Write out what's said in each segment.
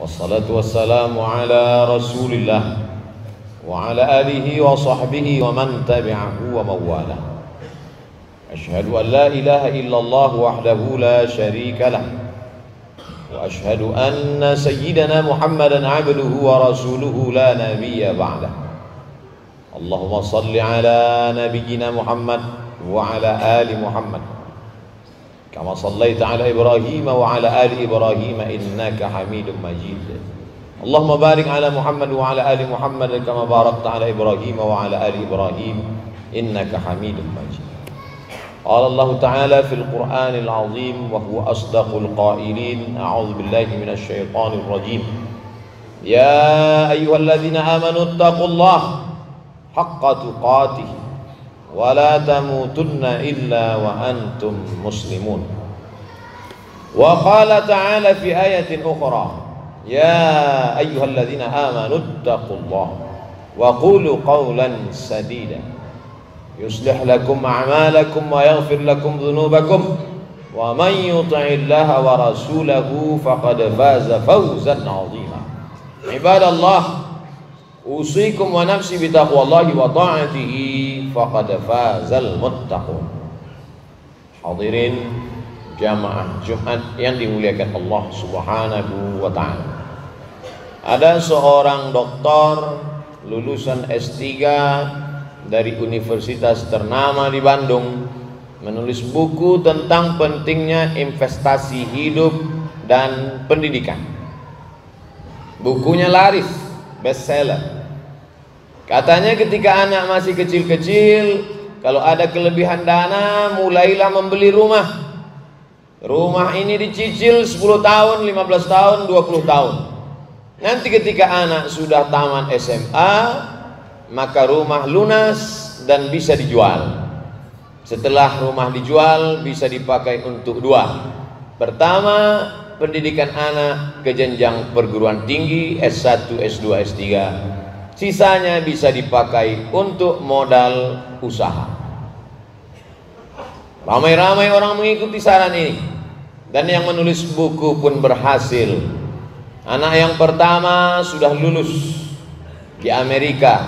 Wassalatu wassalamu ala rasulillah wa ala alihi wa sahbihi wa man tabi'ahu wa mawala. Ashhadu an la ilaha illallah wahdahu la sharika lah wa ashhadu anna sayyidana Muhammadan abduhu wa rasuluhu la nabiyya ba'dah. Allahumma salli ala nabiyyina Muhammad wa ala ali Muhammad kama sallaita ala Ibrahim wa ala ali Ibrahim innaka Hamidum Majid. Allahumma barik ala Muhammad wa ala ali Muhammad kama barakta ala Ibrahim wa ala ali Ibrahim innaka Hamidum Majid. Qala Allah Ta'ala fil Qur'anil Azim wa huwa asdaqul qailin. A'udzu billahi minasy syaithanir rajim. Ya ayyuhalladzina amanu taqullaha haqqa tuqatih wa la tamutunna illa wa antum muslimun. Wa qala ta'ala fi ayatin ukhra, ya ayyuhalladzina amanu taqullaha wa qulu qawlan sadida yuslih lakum a'malakum wa yaghfir lakum dhunubakum wa man yuti'illaha wa rasulahu faqad faza fawzan 'azima. Ibadallah, usikum wa nafsi bitaqwallahi wa ta'atihi faqad fazal muttaqun. Hadirin jamaah Jumat yang dimuliakan Allah Subhanahu wa ta'ala. Ada seorang doktor lulusan S3 dari universitas ternama di Bandung menulis buku tentang pentingnya investasi hidup dan pendidikan. Bukunya laris, bestseller. Katanya ketika anak masih kecil-kecil, kalau ada kelebihan dana, mulailah membeli rumah. Rumah ini dicicil 10 tahun, 15 tahun, 20 tahun. Nanti ketika anak sudah tamat SMA, maka rumah lunas dan bisa dijual. Setelah rumah dijual, bisa dipakai untuk dua. Pertama, pendidikan anak ke jenjang perguruan tinggi S1, S2, S3. Sisanya bisa dipakai untuk modal usaha. Ramai-ramai orang mengikuti saran ini, dan yang menulis buku pun berhasil. Anak yang pertama sudah lulus di Amerika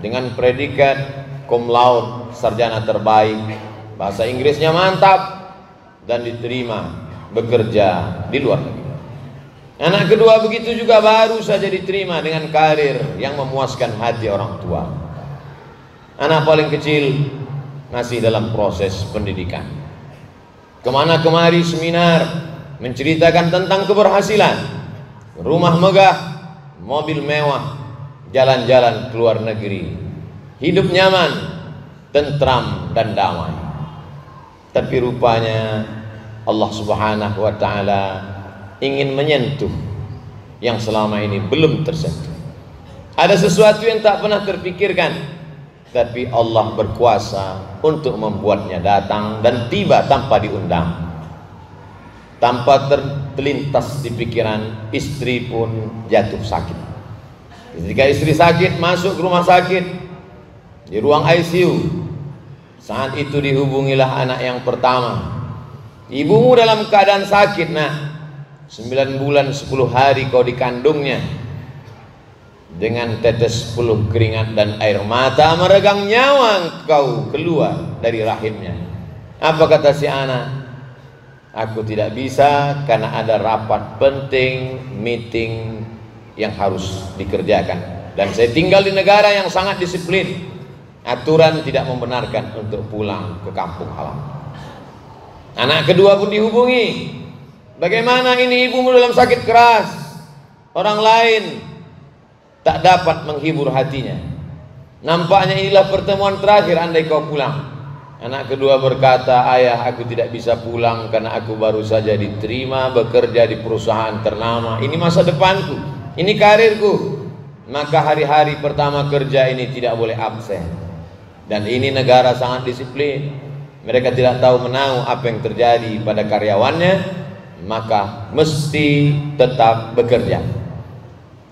dengan predikat cum laude, sarjana terbaik, bahasa Inggrisnya mantap, dan diterima bekerja di luar negeri. Anak kedua begitu juga, baru saja diterima dengan karir yang memuaskan hati orang tua. Anak paling kecil masih dalam proses pendidikan. Kemana kemari seminar menceritakan tentang keberhasilan, rumah megah, mobil mewah, jalan-jalan ke luar negeri, hidup nyaman, tentram dan damai. Tapi rupanya Allah Subhanahu wa ta'ala ingin menyentuh yang selama ini belum tersentuh. Ada sesuatu yang tak pernah terpikirkan, tapi Allah berkuasa untuk membuatnya datang dan tiba tanpa diundang. Tanpa terlintas di pikiran, istri pun jatuh sakit. Ketika istri sakit, masuk ke rumah sakit di ruang ICU. Saat itu dihubungilah anak yang pertama. Ibumu dalam keadaan sakit, nak. 9 bulan 10 hari kau dikandungnya. Dengan tetes peluh keringat dan air mata meregang nyawa kau keluar dari rahimnya. Apa kata si anak? Aku tidak bisa karena ada rapat penting, meeting yang harus dikerjakan, dan saya tinggal di negara yang sangat disiplin. Aturan tidak membenarkan untuk pulang ke kampung halaman. Anak kedua pun dihubungi. Bagaimana ini, ibumu dalam sakit keras, orang lain tak dapat menghibur hatinya. Nampaknya inilah pertemuan terakhir andai kau pulang. Anak kedua berkata, ayah, aku tidak bisa pulang karena aku baru saja diterima bekerja di perusahaan ternama. Ini masa depanku, ini karirku. Maka hari-hari pertama kerja ini tidak boleh absen. Dan ini negara sangat disiplin. Mereka tidak tahu menahu apa yang terjadi pada karyawannya, maka mesti tetap bekerja.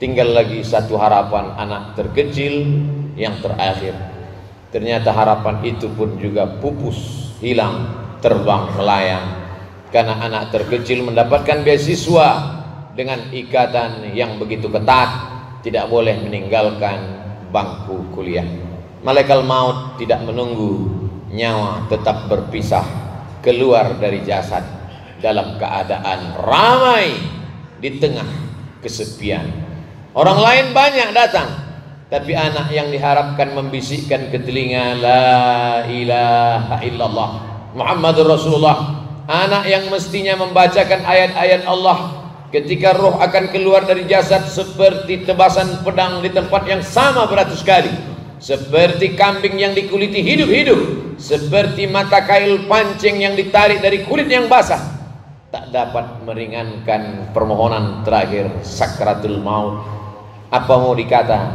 Tinggal lagi satu harapan, anak terkecil yang terakhir. Ternyata harapan itu pun juga pupus, hilang, terbang melayang. Karena anak terkecil mendapatkan beasiswa dengan ikatan yang begitu ketat, tidak boleh meninggalkan bangku kuliah. Malaikat maut tidak menunggu, nyawa tetap berpisah keluar dari jasad dalam keadaan ramai di tengah kesepian. Orang lain banyak datang, tapi anak yang diharapkan membisikkan ke telinga la ilaha illallah Muhammadur Rasulullah, anak yang mestinya membacakan ayat-ayat Allah ketika roh akan keluar dari jasad, seperti tebasan pedang di tempat yang sama beratus kali, seperti kambing yang dikuliti hidup-hidup, seperti mata kail pancing yang ditarik dari kulit yang basah, tak dapat meringankan permohonan terakhir sakratul maut. Apa mau dikata,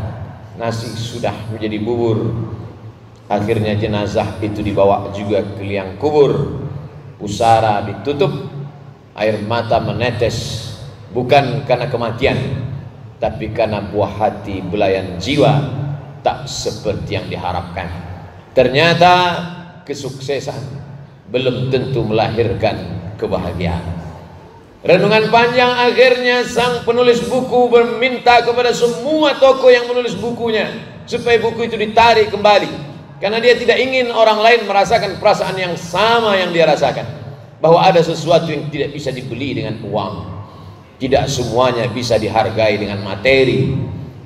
nasi sudah menjadi bubur. Akhirnya jenazah itu dibawa juga ke liang kubur, pusara ditutup, air mata menetes, bukan karena kematian, tapi karena buah hati belayan jiwa tak seperti yang diharapkan. Ternyata kesuksesan belum tentu melahirkan kebahagiaan. Renungan panjang akhirnya sang penulis buku meminta kepada semua tokoh yang menulis bukunya supaya buku itu ditarik kembali, karena dia tidak ingin orang lain merasakan perasaan yang sama yang dia rasakan, bahwa ada sesuatu yang tidak bisa dibeli dengan uang, tidak semuanya bisa dihargai dengan materi.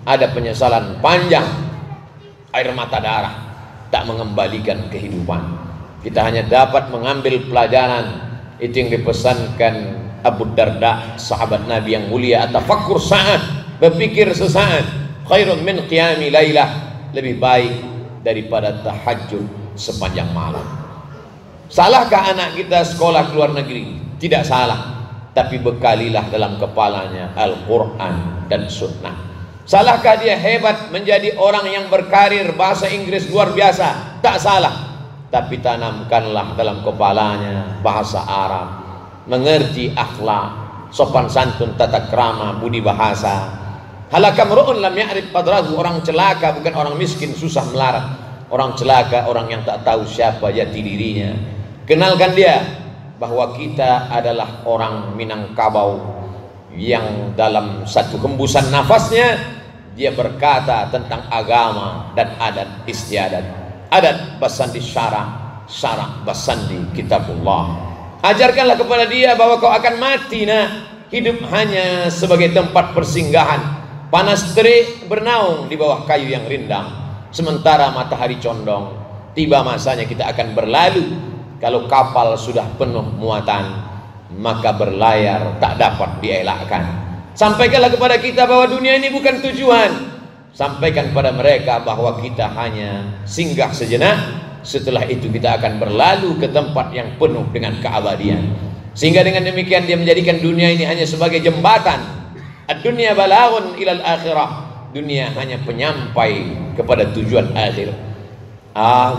Ada penyesalan panjang, air mata darah tak mengembalikan kehidupan. Kita hanya dapat mengambil pelajaran. Itu yang dipesankan Abu Darda, sahabat Nabi yang mulia, atafakkur sa'at, berpikir sesaat, khairun min qiyami lailah, lebih baik daripada tahajud sepanjang malam. Salahkah anak kita sekolah ke luar negeri? Tidak salah, tapi bekalilah dalam kepalanya Al-Quran dan Sunnah. Salahkah dia hebat menjadi orang yang berkarir bahasa Inggris luar biasa? Tak salah, tapi tanamkanlah dalam kepalanya bahasa Arab, mengerti akhlak, sopan santun, tata krama, budi bahasa. Halakam ru'un lam ya'rif qadrahu, orang celaka bukan orang miskin susah melarat, orang celaka orang yang tak tahu siapa jati dirinya. Kenalkan dia bahwa kita adalah orang Minangkabau yang dalam satu hembusan nafasnya dia berkata tentang agama dan adat istiadat. Adat basandi syara, syara basandi kitabullah. Ajarkanlah kepada dia bahwa kau akan mati, hidup hanya sebagai tempat persinggahan. Panas terik bernaung di bawah kayu yang rindang, sementara matahari condong. Tiba masanya kita akan berlalu. Kalau kapal sudah penuh muatan, maka berlayar tak dapat dielakkan. Sampaikanlah kepada kita bahwa dunia ini bukan tujuan. Sampaikan pada mereka bahwa kita hanya singgah sejenak. Setelah itu kita akan berlalu ke tempat yang penuh dengan keabadian. Sehingga dengan demikian dia menjadikan dunia ini hanya sebagai jembatan. Ad-dunya balaghun ilal akhirah. Dunia hanya penyampai kepada tujuan akhir.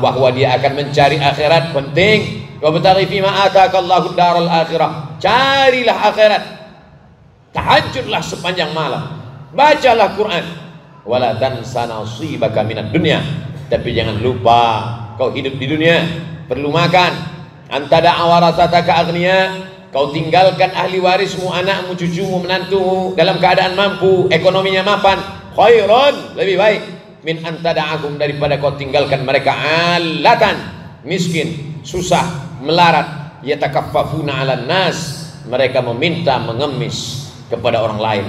Bahwa dia akan mencari akhirat penting. Wabtaghi fima ataakallahu daral akhirah. Carilah akhirat. Tahajudlah sepanjang malam. Bacalah Quran. Wala tansa nasibaka minad dunya. Tapi jangan lupa kau hidup di dunia, perlu makan. Antada awarasataka aghnia, kau tinggalkan ahli warismu, anakmu, cucumu, menantumu dalam keadaan mampu, ekonominya mapan. Khairun, lebih baik min antada'ahum, daripada kau tinggalkan mereka alatan, miskin, susah, melarat, yatakaffafuna 'alan nas, mereka meminta mengemis kepada orang lain.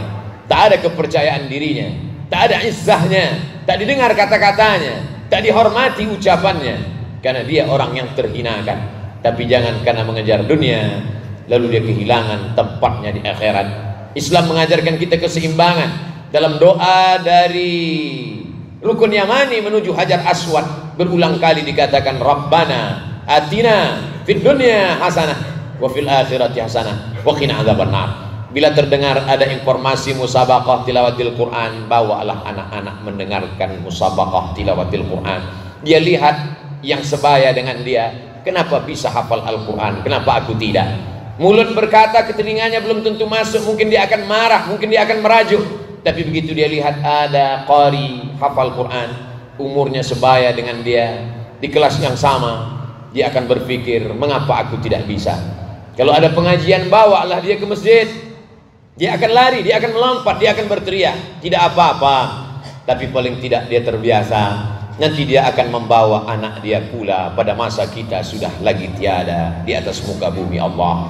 Tak ada kepercayaan dirinya, tak ada izzahnya, tak didengar kata-katanya, tak dihormati ucapannya, karena dia orang yang terhinakan. Tapi jangan karena mengejar dunia lalu dia kehilangan tempatnya di akhirat. Islam mengajarkan kita keseimbangan. Dalam doa dari Rukun Yamani menuju Hajar Aswad berulang kali dikatakan Rabbana atina fid dunya hasanah wa fil akhirati hasanah wa qina adzabannar. Bila terdengar ada informasi musabaqah tilawatil Quran, bawalah anak-anak mendengarkan musabaqah tilawatil Quran. Dia lihat yang sebaya dengan dia, kenapa bisa hafal Al-Quran, kenapa aku tidak? Mulut berkata ke telinganya belum tentu masuk, mungkin dia akan marah, mungkin dia akan merajuk. Tapi begitu dia lihat ada qari hafal Quran, umurnya sebaya dengan dia, di kelas yang sama, dia akan berpikir, mengapa aku tidak bisa? Kalau ada pengajian, bawalah dia ke masjid. Dia akan lari, dia akan melompat, dia akan berteriak, tidak apa-apa. Tapi paling tidak dia terbiasa. Nanti dia akan membawa anak dia pula pada masa kita sudah lagi tiada di atas muka bumi Allah.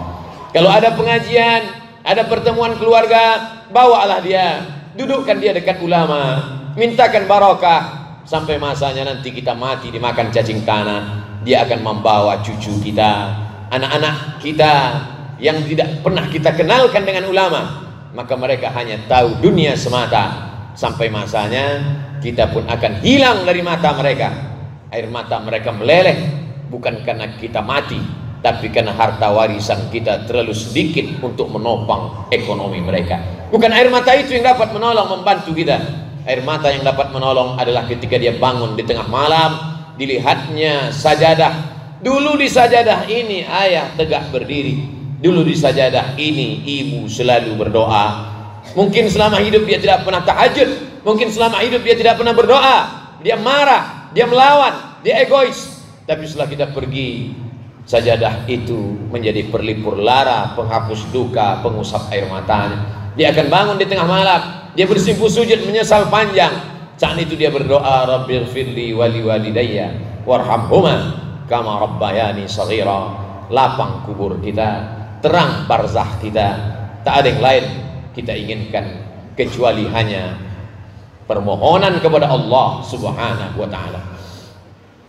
Kalau ada pengajian, ada pertemuan keluarga, bawalah dia, dudukkan dia dekat ulama, mintakan barokah. Sampai masanya nanti kita mati dimakan cacing tanah, dia akan membawa cucu kita, anak-anak kita yang tidak pernah kita kenalkan dengan ulama, maka mereka hanya tahu dunia semata. Sampai masanya kita pun akan hilang dari mata mereka. Air mata mereka meleleh bukan karena kita mati, tapi karena harta warisan kita terlalu sedikit untuk menopang ekonomi mereka. Bukan air mata itu yang dapat menolong, membantu kita. Air mata yang dapat menolong adalah ketika dia bangun di tengah malam, dilihatnya sajadah. Dulu di sajadah ini ayah tegak berdiri, dulu di sajadah ini ibu selalu berdoa. Mungkin selama hidup dia tidak pernah tahajud, mungkin selama hidup dia tidak pernah berdoa, dia marah, dia melawan, dia egois. Tapi setelah kita pergi, sajadah itu menjadi perlipur lara, penghapus duka, pengusap air matanya. Dia akan bangun di tengah malam, dia bersimpuh sujud menyesal panjang. Saat itu dia berdoa, Rabbighfirli wali walidayya warhamhuma kama rabbayani shaghira. Lapang kubur kita, terang barzah kita. Tak ada yang lain kita inginkan kecuali hanya permohonan kepada Allah Subhanahu wa taala.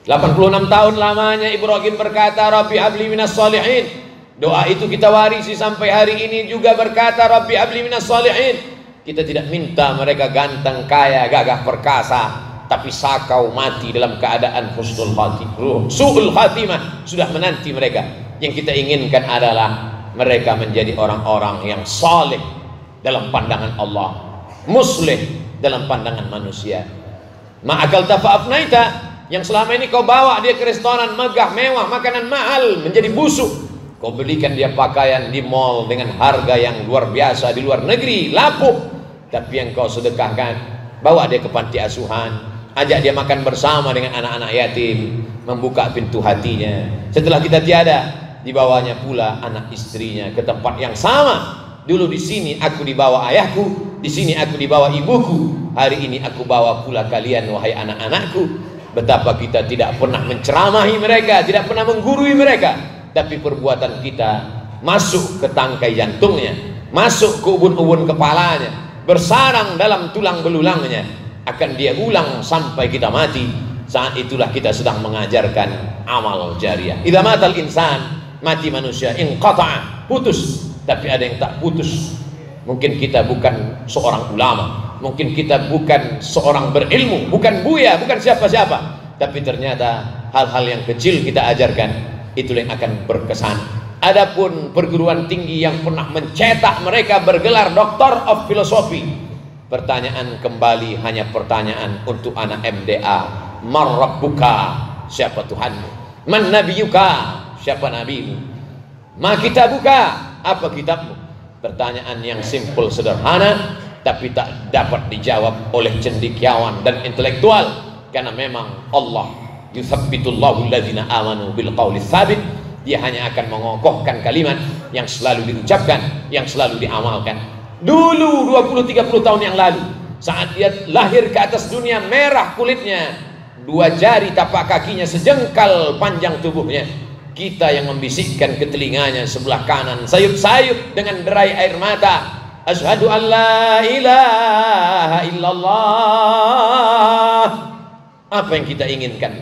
86 tahun lamanya Ibrahim berkata, Rabbi habli minas shalihin. Doa itu kita warisi sampai hari ini juga, berkata Rabbi habli minas shalihin. Kita tidak minta mereka ganteng, kaya, gagah perkasa, tapi sakau mati dalam keadaan husnul khatimah, su'ul khatimah sudah menanti mereka. Yang kita inginkan adalah mereka menjadi orang-orang yang saleh dalam pandangan Allah, muslih dalam pandangan manusia. Ma'akal tafa'afnaita, yang selama ini kau bawa dia ke restoran megah mewah, makanan mahal, menjadi busuk. Kau belikan dia pakaian di mall dengan harga yang luar biasa di luar negeri, lapuk. Tapi yang kau sedekahkan, bawa dia ke panti asuhan, ajak dia makan bersama dengan anak-anak yatim, membuka pintu hatinya. Setelah kita tiada, dibawanya pula anak istrinya ke tempat yang sama. Dulu di sini aku dibawa ayahku, di sini aku dibawa ibuku, hari ini aku bawa pula kalian wahai anak-anakku. Betapa kita tidak pernah menceramahi mereka, tidak pernah menggurui mereka, tapi perbuatan kita masuk ke tangkai jantungnya, masuk ke ubun-ubun kepalanya, bersarang dalam tulang belulangnya, akan dia ulang sampai kita mati. Saat itulah kita sedang mengajarkan amal jariah. Idza matal insan, mati manusia, inqata'a, putus. Tapi ada yang tak putus. Mungkin kita bukan seorang ulama, mungkin kita bukan seorang berilmu, bukan buya, bukan siapa-siapa, tapi ternyata hal-hal yang kecil kita ajarkan, itulah yang akan berkesan. Adapun perguruan tinggi yang pernah mencetak mereka bergelar Doctor of Philosophy, pertanyaan kembali hanya pertanyaan untuk anak MDA. Man rabbuka, siapa Tuhanmu? Man nabiyuka, siapa nabimu? Ma kitabuka, apa kitabmu? Pertanyaan yang simpel sederhana, tapi tak dapat dijawab oleh cendekiawan dan intelektual, karena memang Allah yuthabbitullahu alladzina amanu bil qawli tsabit. Dia hanya akan mengokohkan kalimat yang selalu diucapkan, yang selalu diamalkan. Dulu 20-30 tahun yang lalu, saat dia lahir ke atas dunia, merah kulitnya, 2 jari tapak kakinya sejengkal panjang tubuhnya, kita yang membisikkan ke telinganya sebelah kanan, sayup-sayup dengan derai air mata, asyhadu an la ilaha illallah. Apa yang kita inginkan?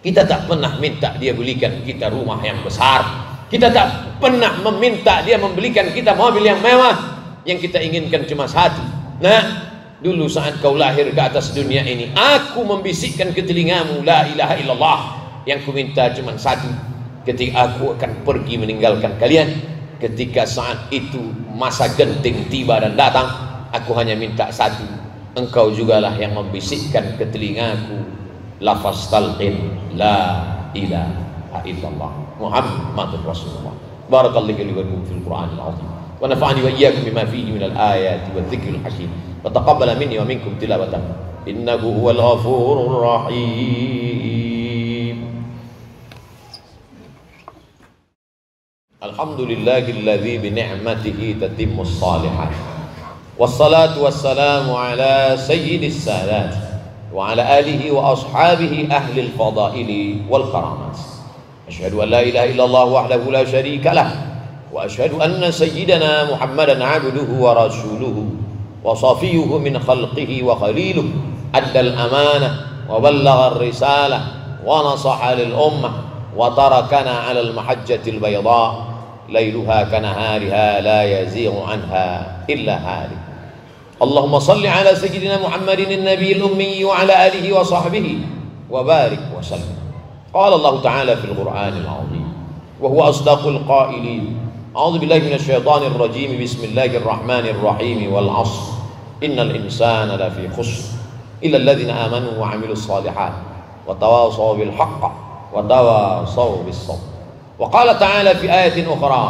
Kita tak pernah minta dia belikan kita rumah yang besar, kita tak pernah meminta dia membelikan kita mobil yang mewah. Yang kita inginkan cuma satu. Nah, dulu saat kau lahir ke atas dunia ini, aku membisikkan ke telingamu la ilaha illallah. Yang ku minta cuma satu, ketika aku akan pergi meninggalkan kalian, ketika saat itu masa genting tiba dan datang, aku hanya minta satu, engkau jugalah yang membisikkan ke telingaku lafaz talqin la ilaha illallah Muhammadur Rasulullah. Barakallahu li wa lakum fil Qur'anil azim wa nafa'ani wa iyyakum bima fihi minal ayati wadh-dhikril hakim wa taqabbala minni wa minkum tilawatan innahu huwal ghafurur rahim. alhamdulillahilladzi bi ni'matihi tatimmus shalihat. Wassalatu wassalamu ala sayyidis sadat wa ala alihi wa ashabihi ahlil fadaili wal karamat. Asyhadu an la ilaha illallah wahdahu la syarika lah wa asyhadu anna sayyidana Muhammadan abduhu wa rasuluhu wa safiyuhu min khalqihi wa khaliluhu addal amanah wa ballagha ar-risalah wa nasaha lil ummah wa tarakana 'alal mahajjatil bayda lailuha kanahariha la yazighu anha illa halik. Allahumma salli ala sayyidina Muhammadin an-nabiyil ummi wa ala alihi wa sahbihi wa barik wa sallim. Qala Allah ta'ala fil Qur'anil 'azim wa huwa asdaqul qailin. A'udzu billahi minasy syaithanir rajim. Bismillahir rahmanir rahim. Wal 'ashr innal insana lafi khusr illa alladhina amanu wa 'amilus shalihat wa tawasaw bil haqq وتواصوا بالصبر. وقال تعالى في آية أخرى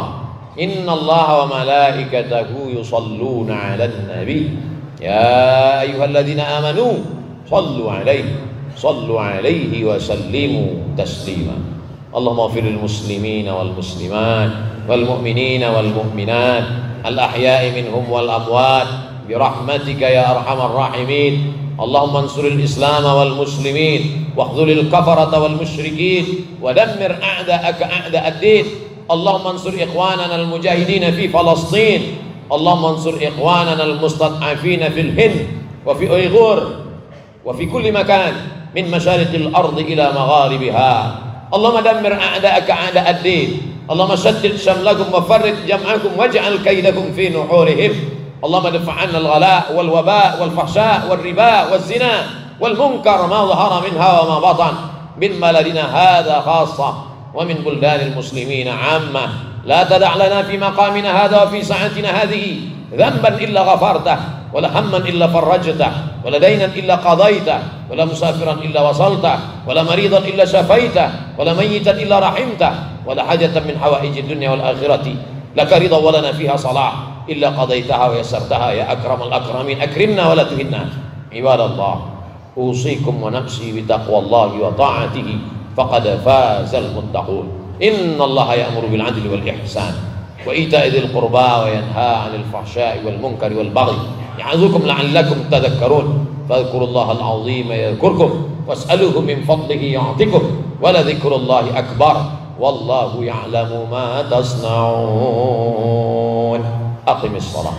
إن الله وملائكته يصلون على النبي يا أيها الذين آمنوا صلوا عليه وسلموا تسليما. اللهم اغفر للمسلمين والمسلمات والمؤمنين والمؤمنات الأحياء منهم والأموات برحمتك يا أرحم الراحمين. اللهم انصر الإسلام والمسلمين واخذل الكفرة والمشركين ودمر أعداءك أعداء الدين. اللهم انصر إخواننا المجاهدين في فلسطين. اللهم انصر إخواننا المستضعفين في الهند وفي أيغور وفي كل مكان من مشارق الأرض إلى مغاربها. اللهم دمر أعداءك أعداء الدين. اللهم شتت شملكم وفرق جمعكم واجعل كيدكم في نحورهم. اللهم ادفع عنا الغلاء والوباء والفحشاء والربا والزنا والمنكر ما ظهر منها وما بطن من بلدنا هذا خاصة ومن بلدان المسلمين عامة. لا تدع لنا في مقامنا هذا وفي ساعتنا هذه ذنبا إلا غفرته ولا هما إلا فرجته ولا دينا إلا قضيته ولا مسافرا إلا وصلته ولا مريضا إلا شفيته ولا ميتا إلا رحمته ولا حاجة من حوائج الدنيا والآخرة لك رضا ولنا فيها صلاح إلا قضيتها ويسرتها يا أكرم الأكرمين. أكرمنا ولا تهنا. عباد الله أوصيكم ونفسي بتقوى الله وطاعته فقد فاز المتقون. إن الله يأمر بالعدل والإحسان وإيتاء ذي القربى وينهى عن الفحشاء والمنكر والبغي يعظكم لعلكم تذكرون. فاذكروا الله العظيم يذكركم واسألوه من فضله يعطكم ولذكر الله أكبر والله يعلم ما تصنعون. أقم الصلاة.